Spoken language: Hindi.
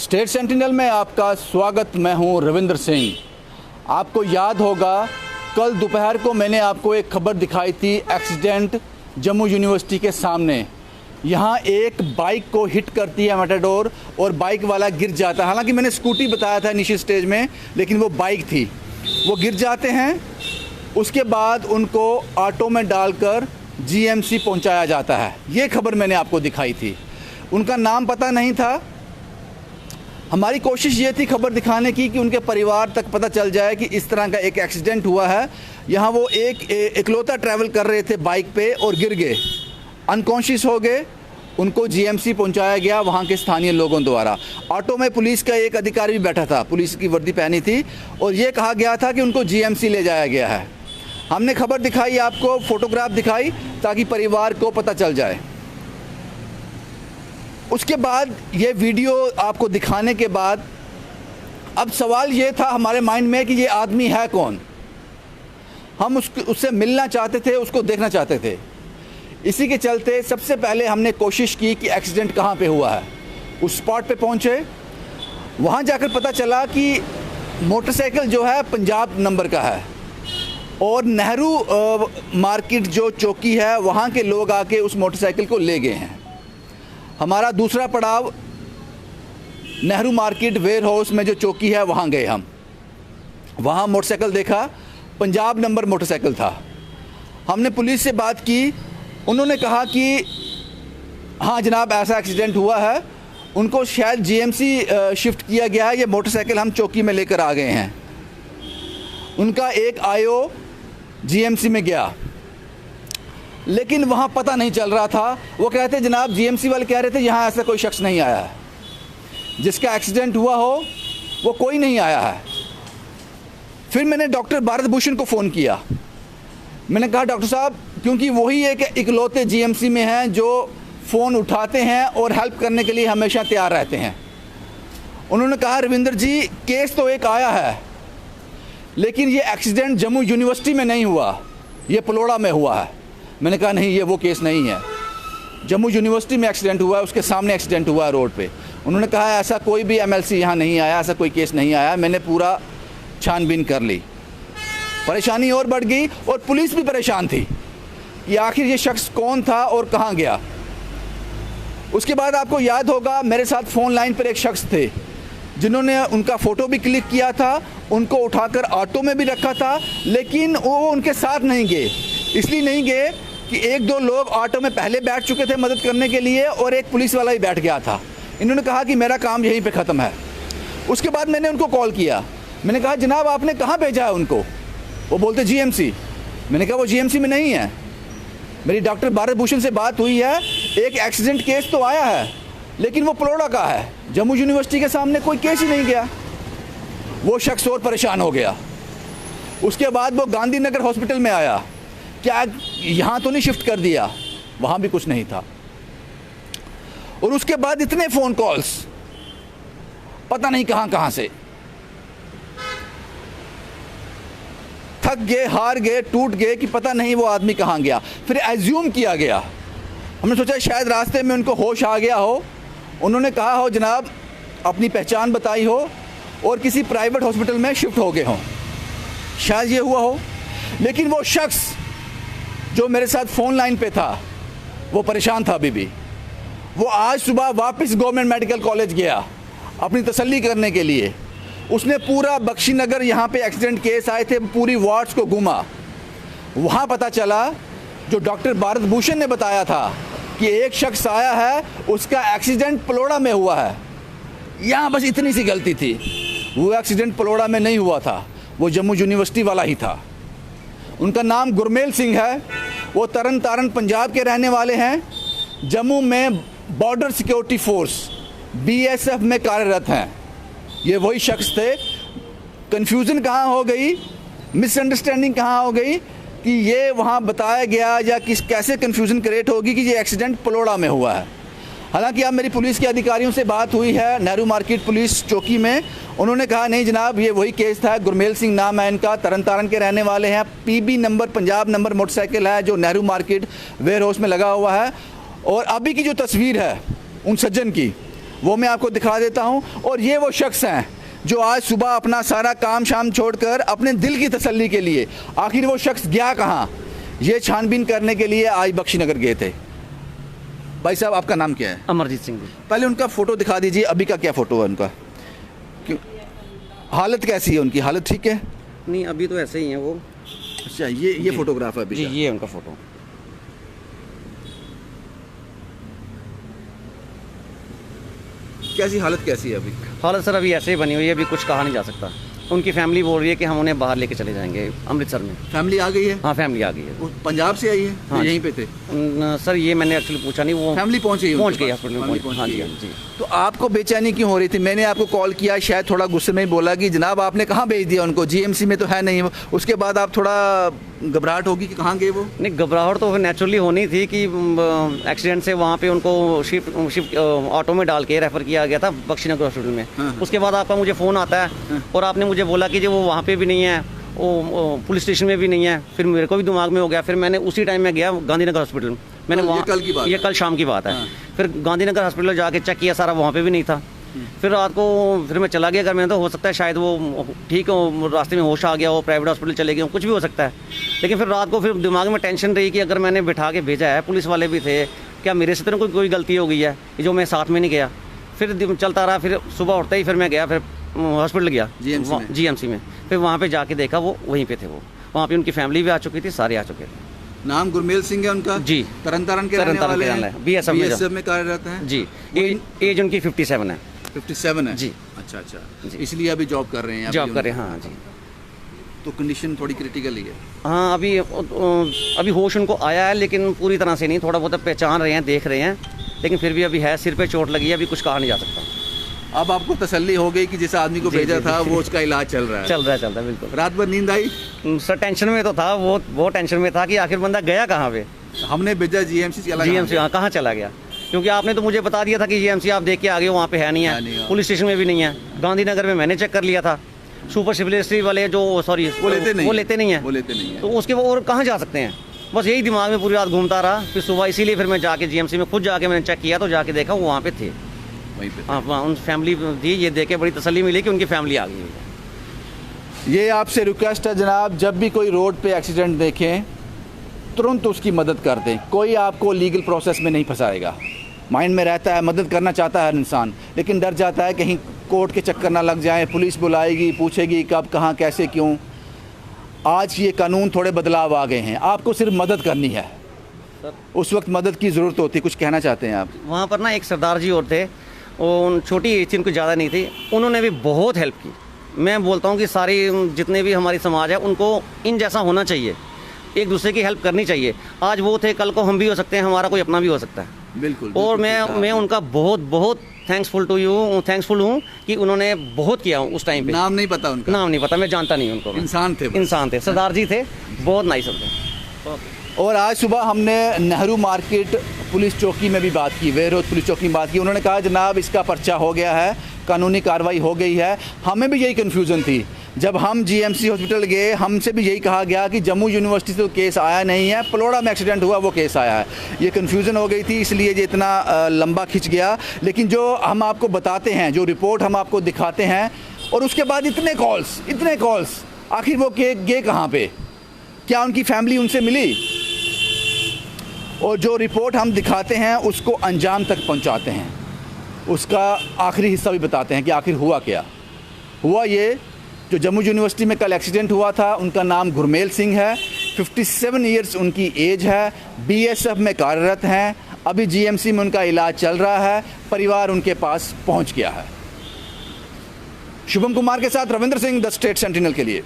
स्टेट सेंटिनल में आपका स्वागत। मैं हूं रविंद्र सिंह। आपको याद होगा कल दोपहर को मैंने आपको एक खबर दिखाई थी एक्सीडेंट जम्मू यूनिवर्सिटी के सामने। यहां एक बाइक को हिट करती है मेटाडोर और बाइक वाला गिर जाता है। हालांकि मैंने स्कूटी बताया था इनिशियल स्टेज में, लेकिन वो बाइक थी। वो गिर जाते हैं, उसके बाद उनको ऑटो में डालकर जीएमसी पहुंचाया जाता है। ये खबर मैंने आपको दिखाई थी। उनका नाम पता नहीं था। हमारी कोशिश ये थी खबर दिखाने की कि उनके परिवार तक पता चल जाए कि इस तरह का एक एक्सीडेंट हुआ है। यहाँ वो इकलौता ट्रैवल कर रहे थे बाइक पे और गिर गए, अनकॉन्शियस हो गए। उनको जीएमसी पहुंचाया गया वहाँ के स्थानीय लोगों द्वारा। ऑटो में पुलिस का एक अधिकारी भी बैठा था, पुलिस की वर्दी पहनी थी, और ये कहा गया था कि उनको जीएमसी ले जाया गया है। हमने खबर दिखाई, आपको फोटोग्राफ दिखाई ताकि परिवार को पता चल जाए। उसके बाद ये वीडियो आपको दिखाने के बाद अब सवाल ये था हमारे माइंड में कि ये आदमी है कौन। हम उससे मिलना चाहते थे, उसको देखना चाहते थे। इसी के चलते सबसे पहले हमने कोशिश की कि एक्सीडेंट कहाँ पे हुआ है। उस स्पॉट पे पहुँचे, वहाँ जाकर पता चला कि मोटरसाइकिल जो है पंजाब नंबर का है और नेहरू मार्केट जो चौकी है वहाँ के लोग आके उस मोटरसाइकिल को ले गए हैं। हमारा दूसरा पड़ाव नेहरू मार्केट वेयर हाउस में जो चौकी है वहाँ गए हम। वहाँ मोटरसाइकिल देखा, पंजाब नंबर मोटरसाइकिल था। हमने पुलिस से बात की, उन्होंने कहा कि हाँ जनाब ऐसा एक्सीडेंट हुआ है, उनको शायद जीएमसी शिफ्ट किया गया है, ये मोटरसाइकिल हम चौकी में लेकर आ गए हैं। उनका एक आईओ जीएमसी में गया, लेकिन वहाँ पता नहीं चल रहा था। वो कहते जनाब जीएमसी वाले कह रहे थे यहाँ ऐसा कोई शख्स नहीं आया है, जिसका एक्सीडेंट हुआ हो वो कोई नहीं आया है। फिर मैंने डॉक्टर भारत भूषण को फ़ोन किया। मैंने कहा डॉक्टर साहब, क्योंकि वही एक इकलौते जीएमसी में हैं जो फ़ोन उठाते हैं और हेल्प करने के लिए हमेशा तैयार रहते हैं। उन्होंने कहा रविंद्र जी केस तो एक आया है, लेकिन ये एक्सीडेंट जम्मू यूनिवर्सिटी में नहीं हुआ, ये पलोड़ा में हुआ है। मैंने कहा नहीं, ये वो केस नहीं है। जम्मू यूनिवर्सिटी में एक्सीडेंट हुआ है, उसके सामने एक्सीडेंट हुआ है रोड पे। उन्होंने कहा ऐसा कोई भी एमएलसी यहाँ नहीं आया, ऐसा कोई केस नहीं आया। मैंने पूरा छानबीन कर ली। परेशानी और बढ़ गई और पुलिस भी परेशान थी कि आखिर ये शख्स कौन था और कहाँ गया। उसके बाद आपको याद होगा मेरे साथ फ़ोन लाइन पर एक शख्स थे जिन्होंने उनका फ़ोटो भी क्लिक किया था, उनको उठाकर ऑटो में भी रखा था, लेकिन वो उनके साथ नहीं गए। इसलिए नहीं गए कि एक दो लोग ऑटो में पहले बैठ चुके थे मदद करने के लिए और एक पुलिस वाला भी बैठ गया था। इन्होंने कहा कि मेरा काम यहीं पे ख़त्म है। उसके बाद मैंने उनको कॉल किया। मैंने कहा जनाब आपने कहाँ भेजा है उनको? वो बोलते जीएमसी। मैंने कहा वो जीएमसी में नहीं है। मेरी डॉक्टर भारत भूषण से बात हुई है, एक एक्सीडेंट केस तो आया है, लेकिन वो पलोड़ा का है, जम्मू यूनिवर्सिटी के सामने कोई केस ही नहीं गया। वो शख्स और परेशान हो गया। उसके बाद वो गांधीनगर हॉस्पिटल में आया, क्या यहाँ तो नहीं शिफ्ट कर दिया? वहाँ भी कुछ नहीं था। और उसके बाद इतने फ़ोन कॉल्स पता नहीं कहाँ कहाँ से। थक गए, हार गए, टूट गए कि पता नहीं वो आदमी कहाँ गया। फिर एज्यूम किया गया, हमने सोचा शायद रास्ते में उनको होश आ गया हो, उन्होंने कहा हो जनाब अपनी पहचान बताई हो और किसी प्राइवेट हॉस्पिटल में शिफ्ट हो गए हों, शायद ये हुआ हो। लेकिन वो शख्स जो मेरे साथ फ़ोन लाइन पे था वो परेशान था अभी भी। वो आज सुबह वापस गवर्नमेंट मेडिकल कॉलेज गया अपनी तसल्ली करने के लिए। उसने पूरा बख्शीनगर, यहाँ पे एक्सीडेंट केस आए थे, पूरी वार्ड्स को घूमा। वहाँ पता चला जो डॉक्टर भारत भूषण ने बताया था कि एक शख्स आया है, उसका एक्सीडेंट पलोड़ा में हुआ है। यहाँ बस इतनी सी गलती थी, वो एक्सीडेंट पलोड़ा में नहीं हुआ था, वो जम्मू यूनिवर्सिटी वाला ही था। उनका नाम गुरमेल सिंह है। वो तरन तारण पंजाब के रहने वाले हैं। जम्मू में बॉर्डर सिक्योरिटी फोर्स बीएसएफ में कार्यरत हैं। ये वही शख्स थे। कन्फ्यूज़न कहाँ हो गई, मिसअंडरस्टैंडिंग कहाँ हो गई कि ये वहाँ बताया गया या कैसे कन्फ्यूज़न क्रिएट होगी कि ये एक्सीडेंट पलोड़ा में हुआ है। हालांकि अब मेरी पुलिस के अधिकारियों से बात हुई है नेहरू मार्केट पुलिस चौकी में। उन्होंने कहा नहीं जनाब ये वही केस था, गुरमेल सिंह नाम है इनका, तरन तारण के रहने वाले हैं। PB number Punjab number motorcycle है जो नेहरू मार्केट वेयर हाउस में लगा हुआ है। और अभी की जो तस्वीर है उन सज्जन की, वो मैं आपको दिखा देता हूँ। और ये वो शख्स हैं जो आज सुबह अपना सारा काम शाम छोड़कर अपने दिल की तसल्ली के लिए, आखिर वो शख्स गया कहाँ, ये छानबीन करने के लिए आज बख्शीनगर गए थे। भाई साहब, आपका नाम क्या है? अमरजीत सिंह जी। पहले उनका फ़ोटो दिखा दीजिए, अभी का क्या फ़ोटो है उनका, क्यों हालत कैसी है उनकी? हालत ठीक है? नहीं, अभी तो ऐसे ही हैं वो। अच्छा, ये फोटोग्राफ है अभी जी, का? ये उनका फ़ोटो। कैसी हालत कैसी है अभी? हालत सर अभी ऐसे ही बनी हुई है, अभी कुछ कहा नहीं जा सकता। उनकी फैमिली बोल रही है कि हम उन्हें बाहर लेके चले जाएंगे अमृतसर में। फैमिली आ गई है? हाँ, फैमिली आ गई है। वो पंजाब से आई है? हाँ, यहीं पे थे? सर ये मैंने एक्चुअली पूछा नहीं, वो फैमिली पहुंच गई? पहुंच गई हॉस्पिटल में। हाँ जी, हाँ जी। तो आपको बेचैनी क्यों हो रही थी? मैंने आपको कॉल किया, शायद थोड़ा गुस्से में ही बोला कि जनाब आपने कहाँ भेज दिया उनको, जीएमसी में तो है नहीं। उसके बाद आप थोड़ा घबराहट होगी कि कहाँ गए वो? नहीं, घबराहट तो नेचुरली होनी थी कि एक्सीडेंट से वहाँ पे उनको शिफ्ट ऑटो में डाल के रेफ़र किया गया था बख्शीनगर हॉस्पिटल में। हाँ। उसके बाद आपका मुझे फ़ोन आता है और आपने मुझे बोला कि जो वो वहाँ पे भी नहीं है, वो पुलिस स्टेशन में भी नहीं है। फिर मेरे को भी दिमाग में हो गया, फिर मैंने उसी टाइम में गया गांधीनगर हॉस्पिटल। मैंने वहाँ, ये कल शाम की बात है। हाँ। फिर गांधीनगर हॉस्पिटल जाके चेक किया सारा, वहाँ पे भी नहीं था। फिर रात को फिर मैं चला गया घर में, तो हो सकता है शायद वो ठीक हो, रास्ते में होश आ गया हो, प्राइवेट हॉस्पिटल चले गए हो, कुछ भी हो सकता है। लेकिन फिर रात को फिर दिमाग में टेंशन रही कि अगर मैंने बिठा के भेजा है, पुलिस वाले भी थे, क्या मेरे से तो कोई गलती हो गई है जो मैं साथ में नहीं गया। फिर चलता रहा, फिर सुबह उठते ही फिर मैं गया, फिर हॉस्पिटल गया जीएमसी में। फिर वहाँ पे जाके देखा वो वहीं पे थे। वो वहाँ पे उनकी फैमिली भी आ चुकी थी, सारे आ चुके थे। नाम गुरमेल सिंह है उनका? जी। तरन के रहने वाले हैं, बीएसएफ में कार्यरत हैं जी। एज उनकी 57 है। 57 है जी। अच्छा, इसलिए अभी जॉब कर रहे हैं? जॉब कर रहे हैं, हाँ जी। तो कंडीशन थोड़ी क्रिटिकल ही है? हाँ, अभी होश उनको आया है, लेकिन पूरी तरह से नहीं, थोड़ा बहुत पहचान रहे हैं, देख रहे हैं, लेकिन फिर भी अभी है, सिर पे चोट लगी है, अभी कुछ कहा नहीं जा सकता। अब आपको तसल्ली हो गई कि जिस आदमी को भेजा था वो उसका इलाज चल रहा है? बिल्कुल। रात भर नींद आई? सर टेंशन में तो था, वो टेंशन में था कि आखिर बंदा गया कहाँ पे। हमने भेजा जीएमसी, कहाँ चला गया? क्योंकि आपने तो मुझे बता दिया था कि जीएमसी आप देख के आ गए, वहाँ पे है नहीं है, पुलिस स्टेशन में भी नहीं है। गांधीनगर में मैंने चेक कर लिया था, सुपर स्पेशलिस्ट वाले जो वो लेते नहीं है, तो उसके वो और कहाँ जा सकते हैं। बस यही दिमाग में पूरी रात घूमता रहा। फिर सुबह इसीलिए फिर मैं जाके जीएमसी में खुद जाके मैंने चेक किया, तो जाके देखा वो वहाँ पे थे, हाँ, उन फैमिली थी। ये देख के बड़ी तसल्ली मिली कि उनकी फैमिली आ गई है। ये आपसे रिक्वेस्ट है जनाब, जब भी कोई रोड पे एक्सीडेंट देखें तुरंत उसकी मदद कर दें। कोई आपको लीगल प्रोसेस में नहीं फंसाएगा। माइंड में रहता है, मदद करना चाहता है इंसान, लेकिन डर जाता है कहीं कोर्ट के चक्कर ना लग जाए, पुलिस बुलाएगी, पूछेगी कब, कहाँ, कैसे, क्यों। आज ये कानून थोड़े बदलाव आ गए हैं, आपको सिर्फ मदद करनी है। उस वक्त मदद की ज़रूरत होती। कुछ कहना चाहते हैं आप? वहाँ पर ना एक सरदार जी और थे, उन छोटी एज थी, उनको ज़्यादा नहीं थी, उन्होंने भी बहुत हेल्प की। मैं बोलता हूँ कि सारी जितने भी हमारी समाज है उनको इन जैसा होना चाहिए, एक दूसरे की हेल्प करनी चाहिए। आज वो थे, कल को हम भी हो सकते हैं, हमारा कोई अपना भी हो सकता है। बिल्कुल। और मैं उनका बहुत थैंक्सफुल हूँ कि उन्होंने बहुत किया उस टाइम पे। नाम नहीं पता उनका? नाम नहीं पता, मैं जानता नहीं उनको। इंसान थे, सरदार जी थे, बहुत नाइस होते। और आज सुबह हमने नेहरू मार्केट पुलिस चौकी में भी बात की, वेरोज पुलिस चौकी में बात की। उन्होंने कहा जनाब इसका पर्चा हो गया है, कानूनी कार्रवाई हो गई है। हमें भी यही कन्फ्यूज़न थी जब हम जीएमसी हॉस्पिटल गए, हमसे भी यही कहा गया कि जम्मू यूनिवर्सिटी से तो केस आया नहीं है, पलोड़ा में एक्सीडेंट हुआ वो केस आया है। ये कन्फ्यूज़न हो गई थी, इसलिए ये इतना लंबा खिंच गया। लेकिन जो हम आपको बताते हैं, जो रिपोर्ट हम आपको दिखाते हैं, और उसके बाद इतने कॉल्स, आखिर वो गए कहाँ पे? क्या उनकी फैमिली उनसे मिली? और जो रिपोर्ट हम दिखाते हैं उसको अंजाम तक पहुंचाते हैं, उसका आखिरी हिस्सा भी बताते हैं कि आखिर हुआ क्या। हुआ ये, जो जम्मू यूनिवर्सिटी में कल एक्सीडेंट हुआ था, उनका नाम गुरमेल सिंह है, 57 ईयर्स उनकी एज है, बीएसएफ में कार्यरत हैं। अभी जीएमसी में उनका इलाज चल रहा है, परिवार उनके पास पहुंच गया है। शुभम कुमार के साथ Ravindra Singh, the state sentinel के लिए।